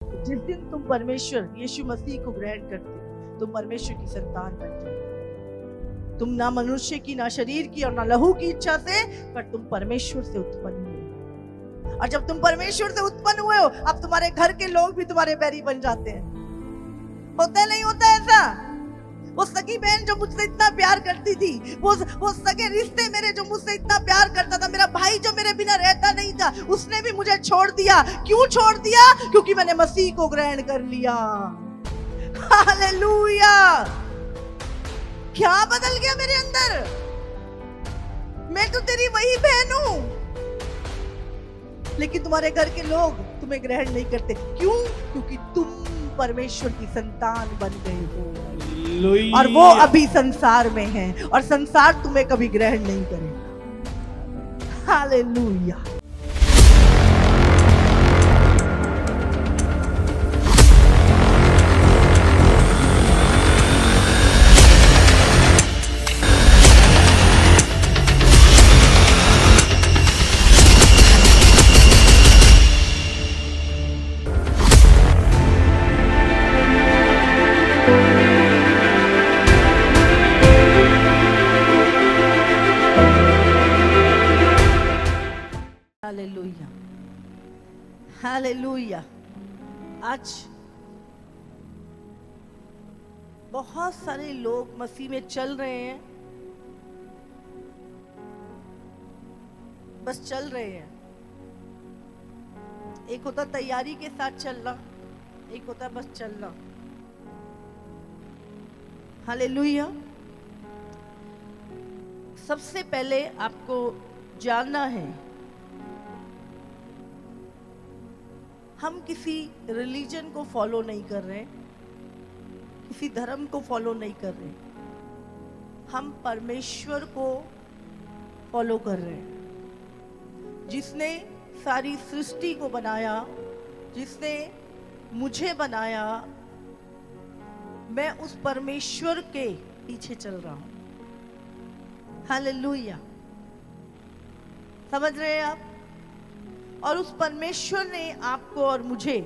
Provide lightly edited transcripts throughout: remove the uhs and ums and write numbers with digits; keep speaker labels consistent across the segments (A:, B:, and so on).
A: जिस दिन तुम परमेश्वर यीशु मसीह को ग्रहण करते हो, तुम परमेश्वर की संतान बन जाते। तुम ना मनुष्य की, ना शरीर की और ना लहू की इच्छा से, पर तुम परमेश्वर से उत्पन्न हुए। और जब तुम परमेश्वर से उत्पन्न हुए हो, अब तुम्हारे घर के लोग भी तुम्हारे बैरी बन जाते हैं। होता नहीं होता ऐसा? वो सगी बहन जो मुझसे इतना प्यार करती थी, वो सगे रिश्ते मेरे जो मुझसे इतना प्यार करता था, मेरा भाई जो मेरे बिना रहता नहीं था, उसने भी मुझे छोड़ दिया। क्यों छोड़ दिया? क्योंकि मैंने मसीह को ग्रहण कर लिया। हालेलुया! क्या बदल गया मेरे अंदर? मैं तो तेरी वही बहन हूं, लेकिन तुम्हारे घर के लोग तुम्हें ग्रहण नहीं करते। क्यों? क्योंकि तुम परमेश्वर की संतान बन गए हो और वो अभी संसार में है, और संसार तुम्हें कभी ग्रहण नहीं करेगा। हालेलुया! हालेलुया! हालेलुया! आज बहुत सारे लोग मसीह में चल रहे हैं, बस चल रहे हैं। एक होता तैयारी के साथ चलना, एक होता बस चलना। हालेलुया! सबसे पहले आपको जानना है, हम किसी रिलीजन को फॉलो नहीं कर रहे, किसी धर्म को फॉलो नहीं कर रहे, हम परमेश्वर को फॉलो कर रहे हैं, जिसने सारी सृष्टि को बनाया, जिसने मुझे बनाया। मैं उस परमेश्वर के पीछे चल रहा हूं। हालेलुया! समझ रहे हैं आप? और उस परमेश्वर ने आपको और मुझे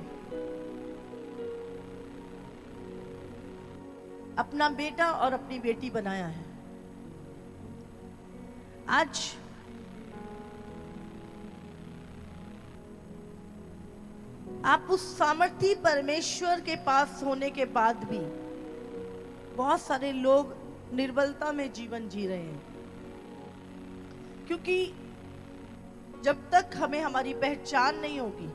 A: अपना बेटा और अपनी बेटी बनाया है। आज आप उस सामर्थी परमेश्वर के पास होने के बाद भी बहुत सारे लोग निर्बलता में जीवन जी रहे हैं, क्योंकि जब तक हमें हमारी पहचान नहीं होगी,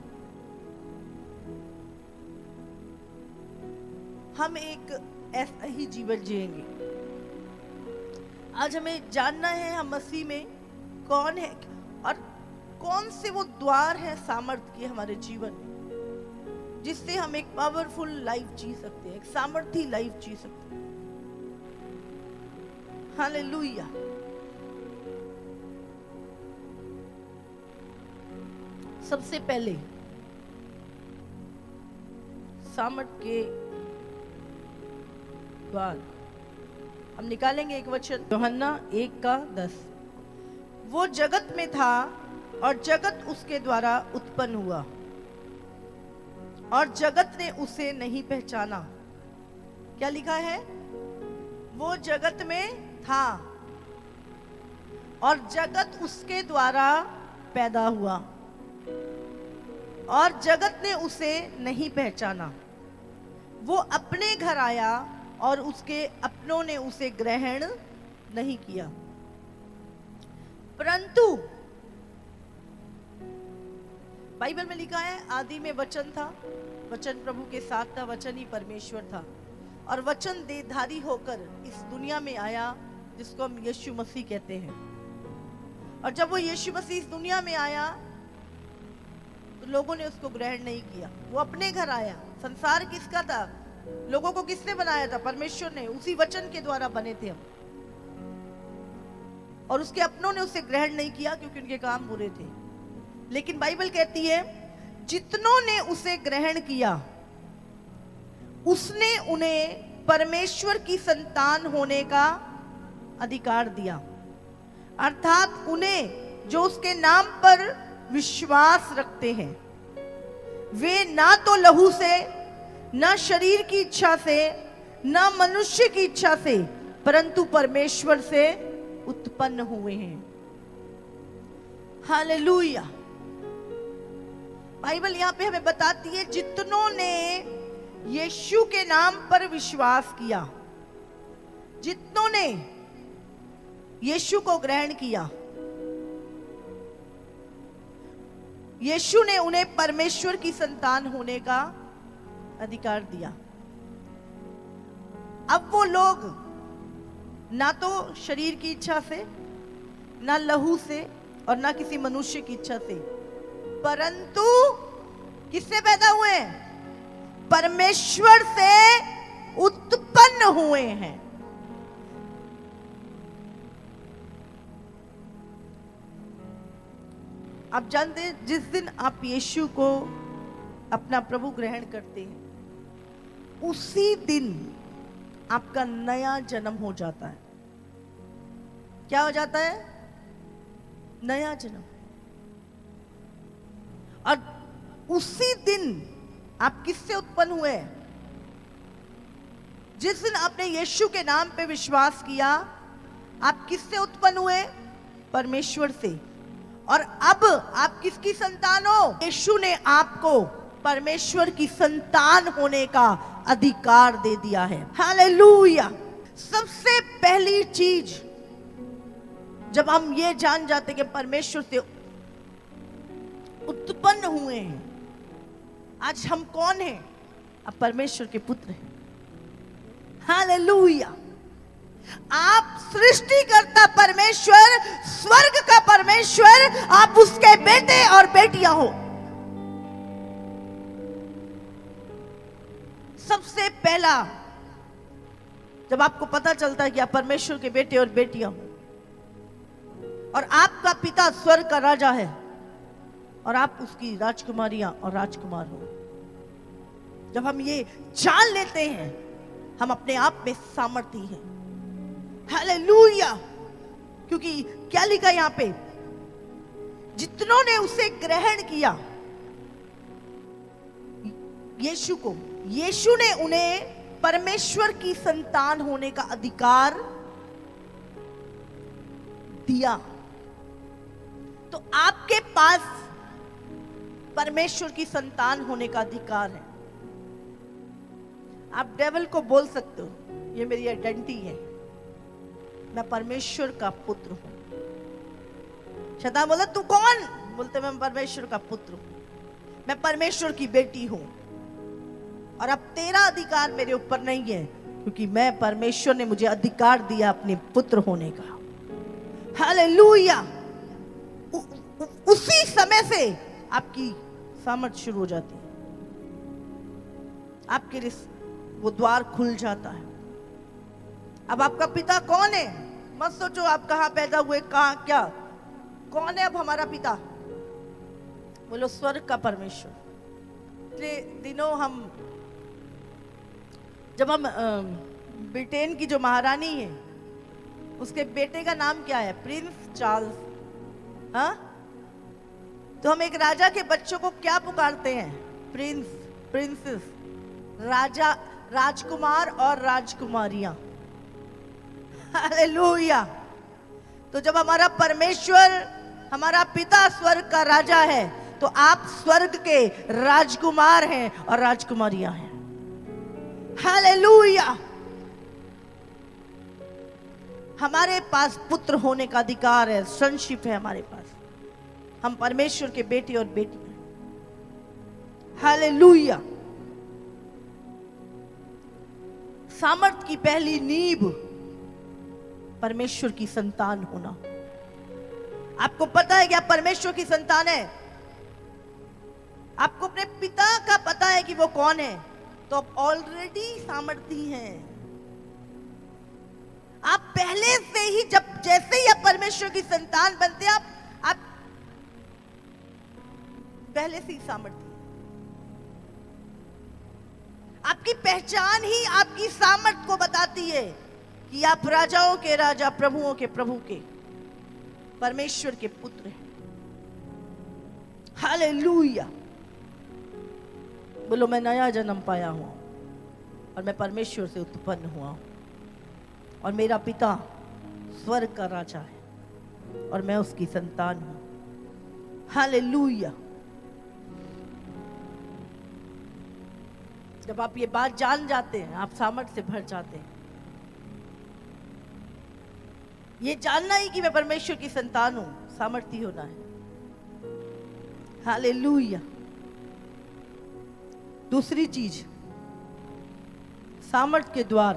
A: हम एक ऐसा ही जीवन जिएंगे। आज हमें जानना है हम मसीह में कौन है और कौन से वो द्वार है सामर्थ्य के हमारे जीवन में, जिससे हम एक पावरफुल लाइफ जी सकते हैं, एक सामर्थी लाइफ जी सकते हैं। हालेलुया! सबसे पहले सामर्थ के द्वार हम निकालेंगे एक वचन, यूहन्ना 1:10। वो जगत में था और जगत उसके द्वारा उत्पन्न हुआ और जगत ने उसे नहीं पहचाना। क्या लिखा है? वो जगत में था और जगत उसके द्वारा पैदा हुआ और जगत ने उसे नहीं पहचाना। वो अपने घर आया और उसके अपनों ने उसे ग्रहण नहीं किया। परंतु बाइबल में लिखा है, आदि में वचन था, वचन प्रभु के साथ था, वचन ही परमेश्वर था, और वचन देहधारी होकर इस दुनिया में आया, जिसको हम यीशु मसीह कहते हैं। और जब वो यीशु मसीह इस दुनिया में आया तो लोगों ने उसको ग्रहण नहीं किया। वो अपने घर आया। संसार किसका था? लोगों को किसने बनाया था? परमेश्वर ने। उसी वचन के द्वारा बने थे हम, और उसके अपनों ने उसे ग्रहण नहीं किया क्योंकि उनके काम बुरे थे। लेकिन बाइबल कहती है, जितनों ने उसे ग्रहण किया उसने उन्हें परमेश्वर की संतान होने का अधिकार दिया, अर्थात उन्हें जो उसके नाम पर विश्वास रखते हैं। वे ना तो लहू से, ना शरीर की इच्छा से, ना मनुष्य की इच्छा से, परंतु परमेश्वर से उत्पन्न हुए हैं। हालेलुया। बाइबल यहां पे हमें बताती है जितनों ने यीशु के नाम पर विश्वास किया, जितनों ने यीशु को ग्रहण किया, यीशु ने उन्हें परमेश्वर की संतान होने का अधिकार दिया। अब वो लोग ना तो शरीर की इच्छा से, ना लहू से और ना किसी मनुष्य की इच्छा से, परंतु किससे पैदा हुए हैं? परमेश्वर से उत्पन्न हुए हैं। आप जानते हैं जिस दिन आप यीशु को अपना प्रभु ग्रहण करते हैं, उसी दिन आपका नया जन्म हो जाता है। क्या हो जाता है? नया जन्म। और उसी दिन आप किससे उत्पन्न हुए? जिस दिन आपने यीशु के नाम पे विश्वास किया, आप किससे उत्पन्न हुए? परमेश्वर से। और अब आप किसकी संतान हो? यीशु ने आपको परमेश्वर की संतान होने का अधिकार दे दिया है। हालेलुया। सबसे पहली चीज जब हम ये जान जाते कि परमेश्वर से उत्पन्न हुए हैं, आज हम कौन हैं? अब परमेश्वर के पुत्र हैं। हालेलुया। आप सृष्टिकर्ता परमेश्वर, स्वर्ग का परमेश्वर, आप उसके बेटे और बेटियां हो। सबसे पहला जब आपको पता चलता है कि आप परमेश्वर के बेटे और बेटियां हो और आपका पिता स्वर्ग का राजा है और आप उसकी राजकुमारियां और राजकुमार हो, जब हम ये जान लेते हैं, हम अपने आप में सामर्थी हैं। हालेलुया। क्योंकि क्या लिखा यहां पे? जितनों ने उसे ग्रहण किया, यीशु को, यीशु ने उन्हें परमेश्वर की संतान होने का अधिकार दिया। तो आपके पास परमेश्वर की संतान होने का अधिकार है। आप डेविल को बोल सकते हो, ये मेरी आइडेंटिटी है, मैं परमेश्वर का पुत्र हूं। शैतान बोला तू कौन? बोलते मैं परमेश्वर का पुत्र हूं, मैं परमेश्वर की बेटी हूं, और अब तेरा अधिकार मेरे ऊपर नहीं है, क्योंकि मैं, परमेश्वर ने मुझे अधिकार दिया अपने पुत्र होने का। हालेलुया। उसी समय से आपकी सामर्थ्य शुरू हो जाती है, आपके लिए वो द्वार खुल जाता है। अब आपका पिता कौन है? मत सोचो आप कहां पैदा हुए, कहां क्या, कौन है अब हमारा पिता? बोलो स्वर्ग का परमेश्वर। पिछले दिनों जब हम ब्रिटेन की जो महारानी है, उसके बेटे का नाम क्या है? Prince Charles. हाँ, तो हम एक राजा के बच्चों को क्या पुकारते हैं? प्रिंस, प्रिंसेस, राजा, राजकुमार और राजकुमारियां। हालेलुया। तो जब हमारा परमेश्वर, हमारा पिता स्वर्ग का राजा है, तो आप स्वर्ग के राजकुमार हैं और राजकुमारियां हैं। हालेलुया। हमारे पास पुत्र होने का अधिकार है, sonship है हमारे पास। हम परमेश्वर के बेटे और बेटी हैं। हालेलुया। सामर्थ की पहली नींव परमेश्वर की संतान होना। आपको पता है कि आप परमेश्वर की संतान है, आपको अपने पिता का पता है कि वो कौन है, तो आप ऑलरेडी सामर्थी हैं। आप पहले से ही, जैसे ही आप परमेश्वर की संतान बनते हैं, आप पहले से ही सामर्थी। आपकी पहचान ही आपकी सामर्थ को बताती है कि आप राजाओं के राजा, प्रभुओं के प्रभु के, परमेश्वर के पुत्र हैं। हालेलुया। बोलो मैं नया जन्म पाया हूँ और मैं परमेश्वर से उत्पन्न हुआ हूँ और मेरा पिता स्वर्ग का राजा है और मैं उसकी संतान हूँ। हालेलुया। जब आप ये बात जान जाते हैं आप सामर्थ से भर जाते हैं। ये जानना ही कि मैं परमेश्वर की संतान हूं सामर्थी होना है। हालेलुया। दूसरी चीज सामर्थ के द्वार,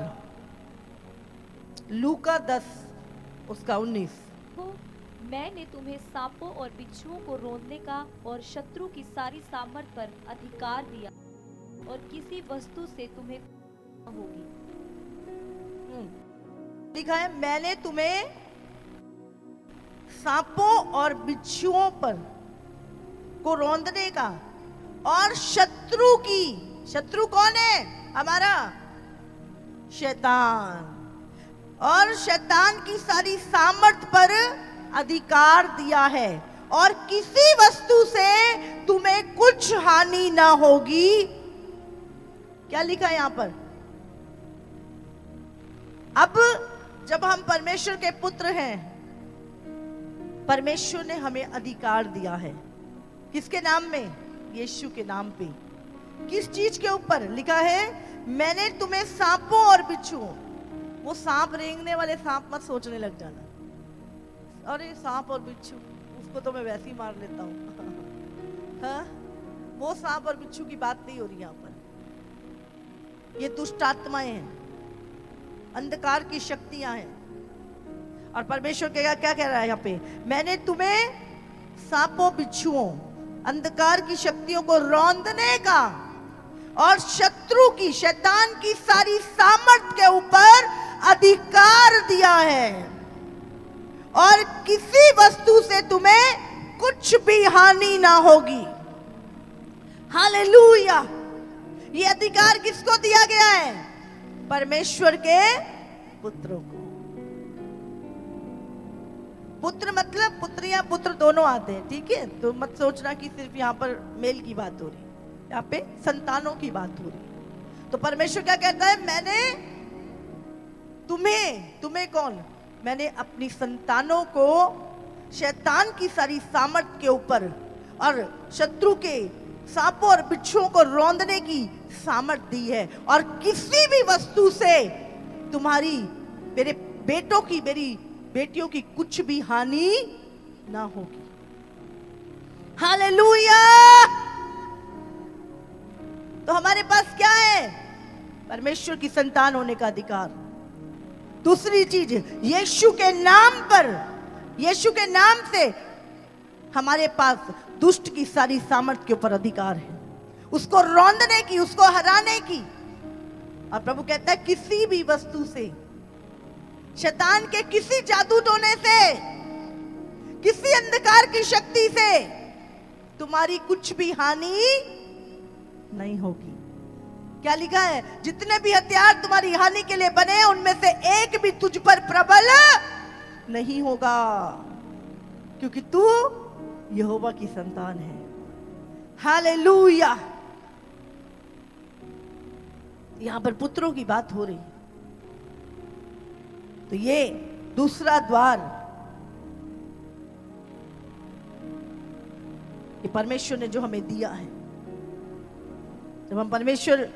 A: लूका 10 उसका 19।
B: मैंने तुम्हें सांपों और बिच्छुओं को रौंदने का और शत्रु की सारी सामर्थ पर अधिकार दिया और किसी वस्तु से तुम्हें होगी।
A: लिखा है मैंने तुम्हें सांपों और बिच्छुओं पर को रौंदने का और शत्रु की, शत्रु कौन है? हमारा शैतान, और शैतान की सारी सामर्थ पर अधिकार दिया है और किसी वस्तु से तुम्हें कुछ हानि ना होगी। क्या लिखा है यहां पर? अब जब हम परमेश्वर के पुत्र हैं, परमेश्वर ने हमें अधिकार दिया है। किसके नाम में? यीशु के नाम पे। किस चीज के ऊपर? लिखा है मैंने तुम्हें सांपों और बिच्छुओं, वो सांप रेंगने वाले सांप मत सोचने लग जाना, अरे सांप और बिच्छू उसको तो मैं वैसे ही मार लेता हूं। हाँ? वो सांप और बिच्छू की बात नहीं हो रही यहां पर। ये दुष्ट आत्माएं हैं, अंधकार की शक्तियां हैं। और परमेश्वर क्या कह रहा है यहाँ पे? मैंने तुम्हें सांपों बिच्छुओं अंधकार की शक्तियों को रौंदने का और शत्रु की, शैतान की सारी सामर्थ के ऊपर अधिकार दिया है और किसी वस्तु से तुम्हें कुछ भी हानि ना होगी। हालेलुया। ये अधिकार किसको दिया गया है? परमेश्वर के पुत्रों को। पुत्र मतलब पुत्रियां पुत्र दोनों आते हैं, ठीक है? तो मत सोचना कि सिर्फ यहाँ पर मेल की बात हो रही, यहाँ पे संतानों की बात हो रही। तो परमेश्वर क्या कहता है? मैंने तुम्हें कौन? मैंने अपनी संतानों को शैतान की सारी सामर्थ के ऊपर और शत्रु के सांपों और बिच्छुओं को रौंदने की सामर्थ दी है और किसी भी वस्तु से तुम्हारी, मेरे बेटों की, मेरी बेटियों की कुछ भी हानि ना होगी। हालेलुया। तो हमारे पास क्या है? परमेश्वर की संतान होने का अधिकार। दूसरी चीज, यीशु के नाम पर, यीशु के नाम से हमारे पास दुष्ट की सारी सामर्थ के ऊपर अधिकार है, उसको रौंदने की, उसको हराने की। और प्रभु कहता है किसी भी वस्तु से, शैतान के किसी जादू टोने से, किसी अंधकार की शक्ति से तुम्हारी कुछ भी हानि नहीं होगी। क्या लिखा है? जितने भी हथियार तुम्हारी हानि के लिए बने हैं उनमें से एक भी तुझ पर प्रबल नहीं होगा, क्योंकि तू यहोवा की संतान है। हालेलुया। यहां पर पुत्रों की बात हो रही। तो ये दूसरा द्वार, ये परमेश्वर ने जो हमें दिया है। जब हम परमेश्वर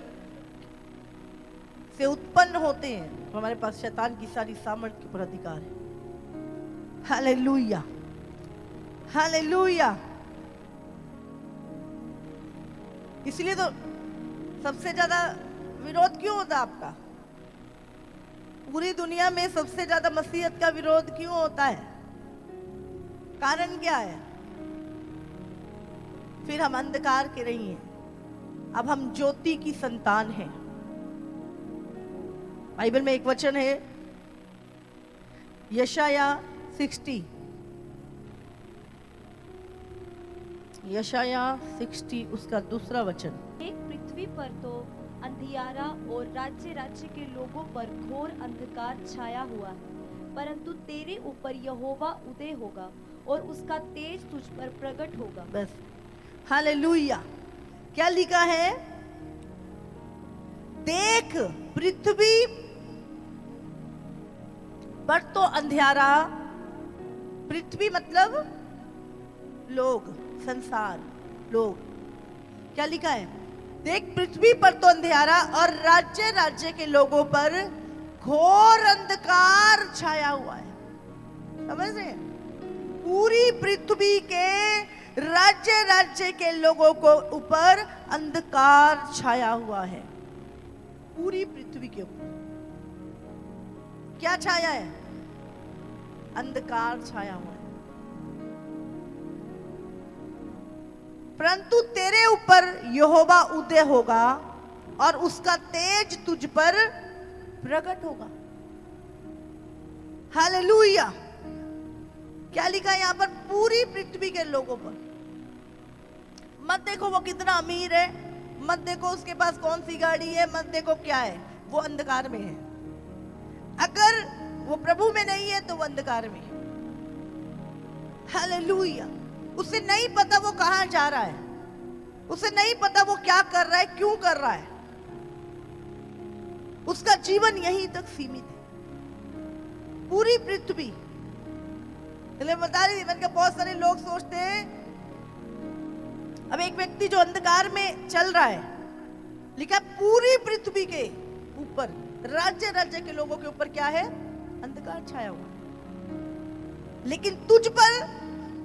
A: से उत्पन्न होते हैं तो हमारे पास शैतान की सारी सामर्थ्य के ऊपर अधिकार है। Hallelujah, hallelujah. इसलिए तो सबसे ज्यादा विरोध क्यों होता आपका? पूरी दुनिया में सबसे ज्यादा मसीहत का विरोध क्यों होता है? कारण क्या है? फिर हम अंधकार के नहीं हैं, अब हम ज्योति की संतान हैं। बाइबल में एक वचन है, यशाया 60, यशाया 60 उसका दूसरा वचन।
B: एक पृथ्वी पर तो अंधियारा और राज्य राज्य के लोगों पर घोर अंधकार छाया हुआ है, परंतु तेरे ऊपर यहोवा उदय होगा और उसका तेज तुझ पर प्रकट होगा।
A: बस। हालेलुया। क्या लिखा है? देख पृथ्वी पर तो अंधियारा, पृथ्वी मतलब लोग, संसार, लोग। क्या लिखा है? देख पृथ्वी पर तो अंधियारा और राज्य राज्य के लोगों पर घोर अंधकार छाया हुआ है। समझ रहे हैं? पूरी पृथ्वी के राज्य राज्य के लोगों को ऊपर अंधकार छाया हुआ है। पूरी पृथ्वी के ऊपर क्या छाया है? अंधकार छाया हुआ है। परंतु तेरे ऊपर यहोवा उदय होगा और उसका तेज तुझ पर प्रकट होगा। हालेलुया। क्या लिखा है यहां पर? पूरी पृथ्वी के लोगों पर। मत देखो वो कितना अमीर है, मत देखो उसके पास कौन सी गाड़ी है, मत देखो क्या है, वो अंधकार में है। अगर वो प्रभु में नहीं है तो वो अंधकार में है। हालेलुया। उसे नहीं पता वो कहां जा रहा है, उसे नहीं पता वो क्या कर रहा है, क्यों कर रहा है। उसका जीवन यहीं तक सीमित है। पूरी पृथ्वी, मैं बता रही थी, मैंने कहा बहुत सारे लोग सोचते हैं, अब एक व्यक्ति जो अंधकार में चल रहा है, लिखा पूरी पृथ्वी के ऊपर, राज्य राज्य के लोगों के ऊपर क्या है? अंधकार छाया हुआ। लेकिन तुझ पर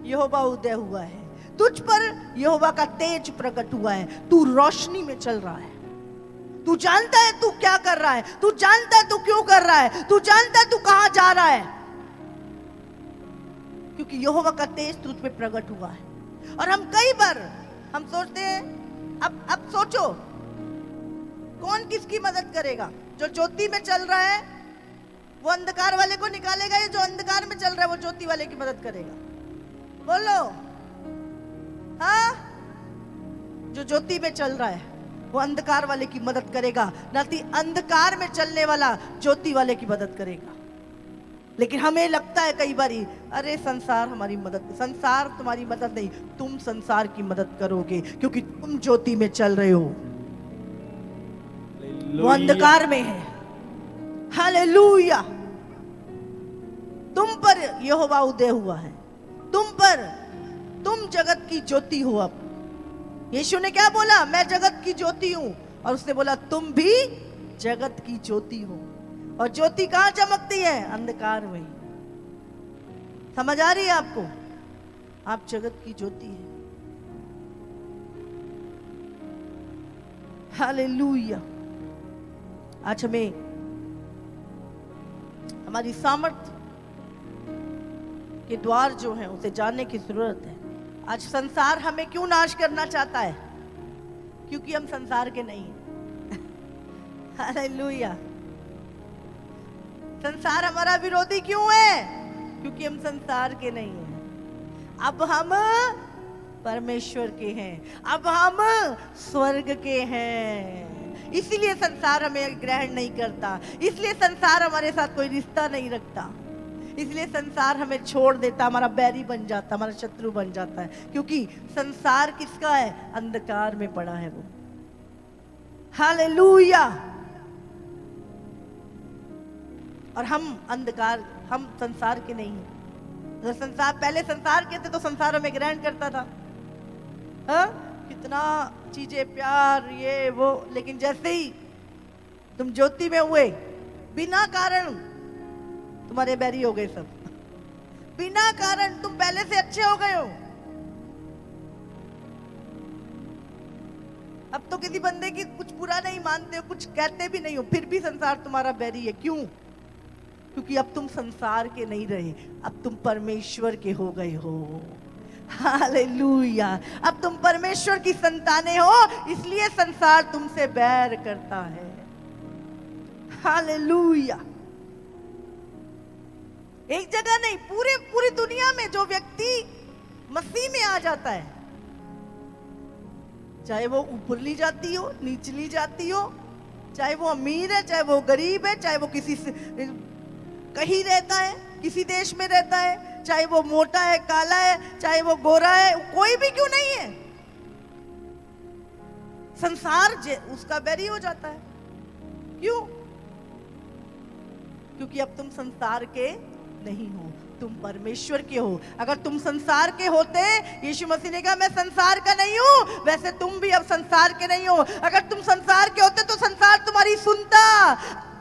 A: यहोवा उदय हुआ है, तुझ पर यहोवा का तेज प्रकट हुआ है। तू रोशनी में चल रहा है। तू जानता है तू क्या कर रहा है, तू जानता है तू क्यों कर रहा है, तू जानता है तू कहां जा रहा है, क्योंकि यहोवा का तेज तुझ पे प्रकट हुआ है। और हम कई बार हम सोचते हैं, अब सोचो कौन किसकी मदद करेगा? जो ज्योति में चल रहा है वो अंधकार वाले को निकालेगा, या जो अंधकार में चल रहा है वो ज्योति वाले की मदद करेगा? बोलो। हाँ, जो ज्योति में चल रहा है वो अंधकार वाले की मदद करेगा, ना कि अंधकार में चलने वाला ज्योति वाले की मदद करेगा। लेकिन हमें लगता है कई बार, अरे संसार हमारी मदद, संसार तुम्हारी मदद नहीं, तुम संसार की मदद करोगे क्योंकि तुम ज्योति में चल रहे हो, वो अंधकार में है। हालेलुया। तुम पर यहोवा उदय हुआ है, तुम जगत की ज्योति हो। अब यीशु ने क्या बोला? मैं जगत की ज्योति हूं। और उसने बोला तुम भी जगत की ज्योति हो। और ज्योति कहां चमकती है? अंधकार में। समझ आ रही है आपको? आप जगत की ज्योति है। हालेलुया। आज हमें हमारी सामर्थ्य के द्वार जो है उसे जानने की जरूरत है। आज संसार हमें क्यों नाश करना चाहता है? क्योंकि हम संसार के नहीं हैं। हालेलुया। संसार हमारा विरोधी क्यों है? क्योंकि हम संसार के नहीं हैं। अब हम परमेश्वर के हैं, अब हम स्वर्ग के हैं। इसीलिए संसार हमें ग्रहण नहीं करता, इसलिए संसार हमारे साथ कोई रिश्ता नहीं रखता, इसलिए संसार हमें छोड़ देता, हमारा बैरी बन जाता, हमारा शत्रु बन जाता है। क्योंकि संसार किसका है? अंधकार में पड़ा है वो। हालेलुया। और हम अंधकार, हम संसार के नहीं हैं। अगर संसार, पहले संसार के थे तो संसार हमें ग्रहण करता था, हाँ? कितना चीजें, प्यार, ये वो। लेकिन जैसे ही तुम ज्योति में हुए, बिना कारण तुम्हारे बैरी हो गए सब। बिना कारण तुम पहले से अच्छे हो गए हो। अब तो किसी बंदे की कुछ बुरा नहीं मानते हो, कुछ कहते भी नहीं हो, फिर भी संसार तुम्हारा बैरी है। क्यों? क्योंकि अब तुम संसार के नहीं रहे, अब तुम परमेश्वर के हो गए हो। हालेलुया। अब तुम परमेश्वर की संतानें हो, इसलिए संसार तुमसे बैर करता है। हालेलुया। एक जगह नहीं, पूरी दुनिया में जो व्यक्ति मसीह में आ जाता है, चाहे वो ऊपरली जाति हो, निचली जाति हो, चाहे वो अमीर है, चाहे वो गरीब है, चाहे वो किसी से कहीं रहता है, किसी देश में रहता है, चाहे वो मोटा है, काला है, चाहे वो गोरा है, कोई भी क्यों नहीं है, संसार उसका बैरी हो जाता है। क्यों? क्योंकि अब तुम संसार के नहीं हो, तुम परमेश्वर के हो। अगर तुम संसार के होते, यीशु मसीह ने कहा मैं संसार का नहीं हूं, वैसे तुम भी अब संसार के नहीं हो। अगर तुम संसार के होते तो संसार तुम्हारी सुनता,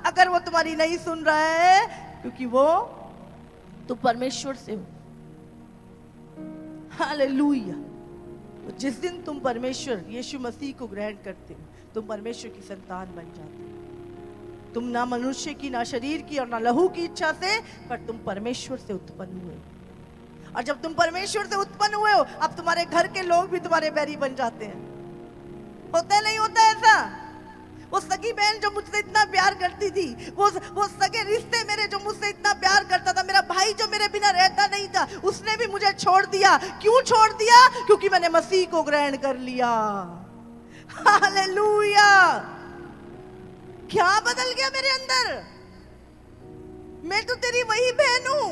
A: अगर वो तुम्हारी नहीं सुन रहा है क्योंकि वो तुम परमेश्वर से हो। हालेलुया। तो जिस दिन तुम परमेश्वर यीशु मसीह को ग्रहण करते हो, तुम परमेश्वर की संतान बन जाते हो। तुम ना मनुष्य की, ना शरीर की और ना लहू की इच्छा से, पर तुम परमेश्वर से उत्पन्न हुए। और जब तुम परमेश्वर से उत्पन्न हुए हो, अब तुम्हारे घर के लोग भी तुम्हारे बैरी बन जाते हैं। होता नहीं होता ऐसा? वो सगी बहन जो मुझसे इतना प्यार करती थी, वो सगे रिश्ते मेरे जो मुझसे इतना प्यार करता था, मेरा भाई जो मेरे बिना रहता नहीं था, उसने भी मुझे छोड़ दिया। क्यों छोड़ दिया? क्योंकि मैंने मसीह को ग्रहण कर लिया। हालेलुया। क्या बदल गया मेरे अंदर? मैं तो तेरी वही बहन हूं,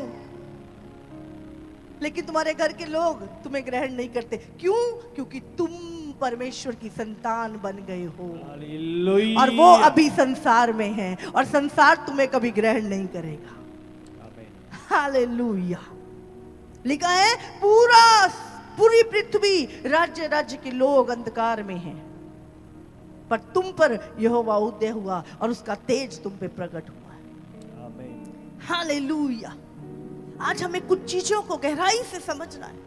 A: लेकिन तुम्हारे घर के लोग तुम्हें ग्रहण नहीं करते। क्यों? क्योंकि तुम परमेश्वर की संतान बन गए हो।
C: हालेलुया।
A: और वो अभी संसार में है, और संसार तुम्हें कभी ग्रहण नहीं करेगा।
C: आमीन।
A: हालेलुया। लिखा है पूरी पृथ्वी, राज्य राज्य के लोग अंधकार में हैं, पर तुम पर यहोवा उदय हुआ और उसका तेज तुम पे प्रकट हुआ है।
C: आमीन।
A: हालेलुया। आज हमें कुछ चीजों को गहराई से समझना है।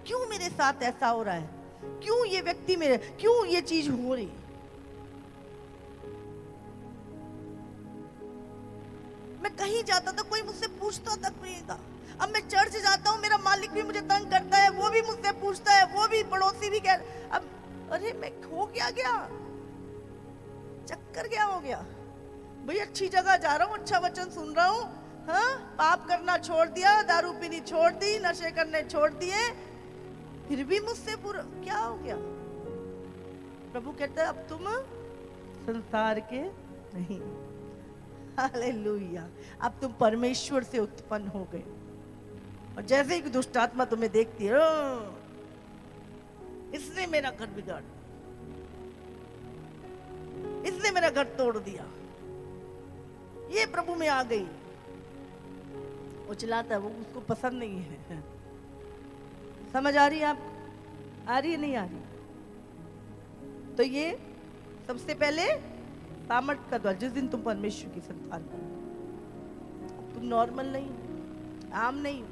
A: क्यों मेरे साथ ऐसा हो रहा है? क्यों ये व्यक्ति मेरे, क्यों ये चीज हो रही? मैं कहीं जाता था, कोई मुझसे पूछता तक नहीं था। अब मैं चर्च जाता हूँ, मेरा मालिक भी मुझे तंग करता है, वो भी मुझसे पूछता है, वो भी पड़ोसी भी कह, अब अरे मैं हो क्या गया, चक्कर क्या हो गया भाई? अच्छी जगह जा रहा हूँ, अच्छा वचन सुन रहा हूँ, हाँ, पाप करना छोड़ दिया, दारू पीनी छोड़ दी, नशे करने छोड़ दिए, फिर भी मुझसे पूरा क्या हो गया? प्रभु कहता है अब तुम संसार के नहीं। हालेलुया। अब तुम परमेश्वर से उत्पन्न हो गए। और जैसे ही दुष्ट आत्मा तुम्हें देखती है, इसने मेरा घर बिगाड़, इसने मेरा घर तोड़ दिया, ये प्रभु में आ गई, वो चिल्लाता है, वो उसको पसंद नहीं है। समझ आ रही है आप? आ रही है नहीं आ रही? तो ये सबसे पहले सामर्थ का द्वार। जिस दिन तुम परमेश्वर की संतान बनो, तुम नॉर्मल नहीं, आम नहीं,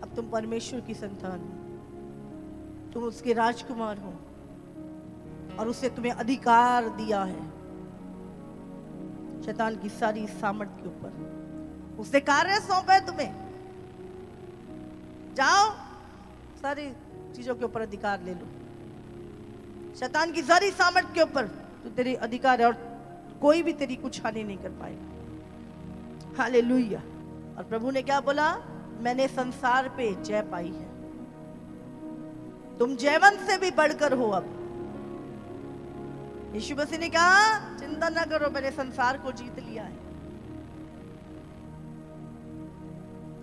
A: अब तुम परमेश्वर की संतान हो, तुम उसके राजकुमार हो, और उसने तुम्हें अधिकार दिया है शैतान की सारी सामर्थ के ऊपर। उसने कार्य सौंपा है तुम्हें, जाओ सारी चीजों के ऊपर अधिकार ले लो। शैतान की सारी सामर्थ के ऊपर तो तेरी अधिकार है, और कोई भी तेरी कुछ हानि नहीं कर पाएगा। हालेलुया। और प्रभु ने क्या बोला? मैंने संसार पे जय पाई है। तुम जयवंत से भी बढ़कर हो। अब यीशु मसीह ने कहा चिंता ना करो, मैंने संसार को जीत लिया है।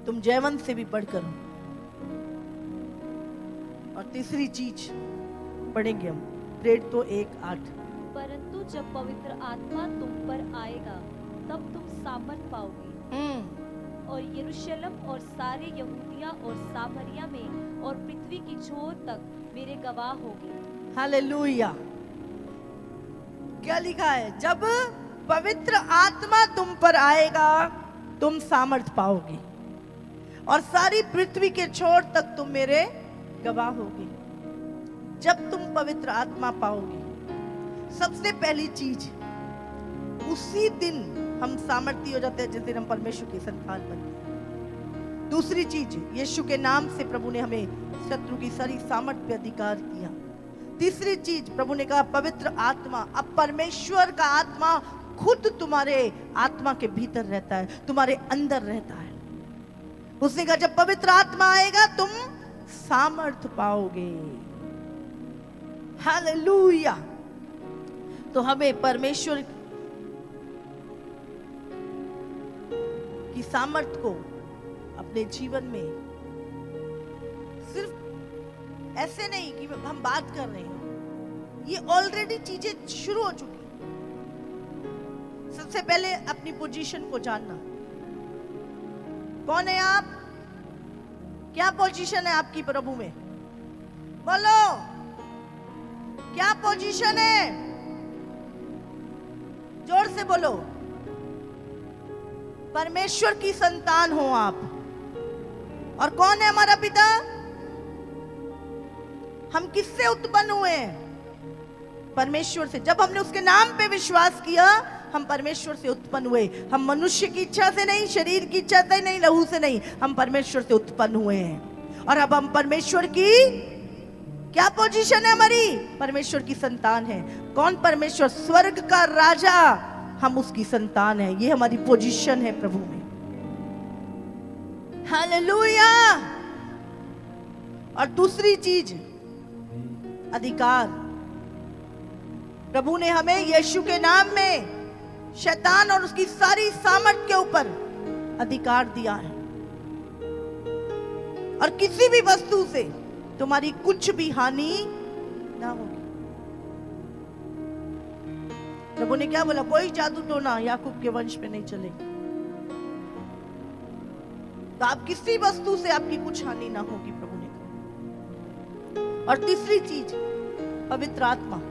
A: तुम जयवंत से भी बढ़कर हो। और तीसरी चीज पढ़ेंगे हम, प्रेरित तो 1:8।
B: परंतु जब पवित्र आत्मा तुम पर आएगा, तब तुम सामर्थ पाओगे, और यरूशलेम और सारे यहूदिया और सामरिया में और पृथ्वी की छोर तक मेरे गवाह होगे।
A: हालेलुया। क्या लिखा है? जब पवित्र आत्मा तुम पर आएगा, तुम सामर्थ पाओगे, और सारी पृथ्वी के छोर तक तुम मेरे गवाह होगे। जब तुम पवित्र आत्मा पाओगे, सबसे पहली चीज, उसी दिन हम सामर्थी हो जाते हैं जिस दिन हम परमेश्वर की संतान बनते हैं। दूसरी चीज, यीशु के नाम से प्रभु ने हमें शत्रु की सारी सामर्थ पे अधिकार दिया। तीसरी चीज, प्रभु ने कहा पवित्र आत्मा, अब परमेश्वर का आत्मा खुद तुम्हारे आत्मा के भीतर रहता है, तुम्हारे अंदर रहता है। उसने कहा जब पवित्र आत्मा आएगा तुम सामर्थ पाओगे। हालेलुया। तो हमें परमेश्वर की सामर्थ को अपने जीवन में सिर्फ ऐसे नहीं कि हम बात कर रहे हैं, ये ऑलरेडी चीजें शुरू हो चुकी। सबसे पहले अपनी पोजीशन को जानना। कौन है आप? क्या पोजीशन है आपकी प्रभु में? बोलो, क्या पोजीशन है? जोर से बोलो। परमेश्वर की संतान हो आप। और कौन है हमारा पिता? हम किससे उत्पन्न हुए हैं? परमेश्वर से। जब हमने उसके नाम पे विश्वास किया, हम परमेश्वर से उत्पन्न हुए। हम मनुष्य की इच्छा से नहीं, शरीर की इच्छा से नहीं, लहू से नहीं, हम परमेश्वर से उत्पन्न हुए हैं। और अब हम परमेश्वर की क्या पोजीशन है हमारी? परमेश्वर की संतान है। कौन परमेश्वर? स्वर्ग का राजा। हम उसकी संतान है। ये हमारी पोजीशन है प्रभु में। हालेलुया। और दूसरी चीज, अधिकार। प्रभु ने हमें यीशु के नाम में शैतान और उसकी सारी सामर्थ के ऊपर अधिकार दिया है। और किसी भी वस्तु से तुम्हारी कुछ भी हानि ना होगी। प्रभु ने क्या बोला? कोई जादू टोना याकूब के वंश पे नहीं चलेगा। तो आप किसी वस्तु से आपकी कुछ हानि ना होगी, प्रभु ने कहा। और तीसरी चीज, पवित्र आत्मा।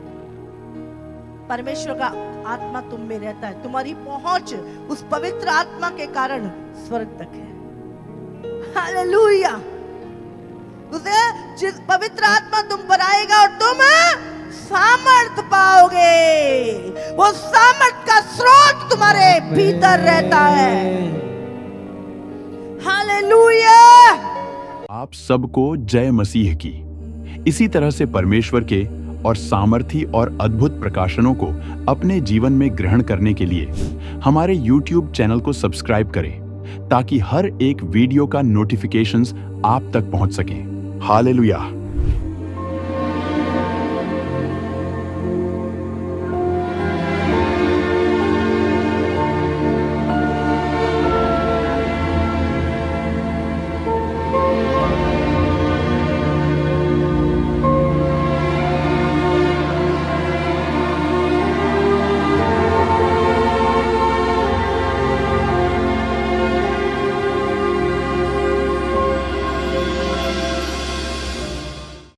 A: परमेश्वर का आत्मा तुम में रहता है। तुम्हारी पहुंच उस पवित्र आत्मा के कारण स्वर्ग तक है। हालेलुया। उसे जिस पवित्र आत्मा तुम पर आएगा और तुम सामर्थ पाओगे। वो सामर्थ का स्रोत तुम्हारे भीतर रहता है। हालेलुया।
D: आप सबको जय मसीह की। इसी तरह से परमेश्वर के और सामर्थी और अद्भुत प्रकाशनों को अपने जीवन में ग्रहण करने के लिए हमारे YouTube चैनल को सब्सक्राइब करें, ताकि हर एक वीडियो का नोटिफिकेशंस आप तक पहुंच सके। हालेलुया।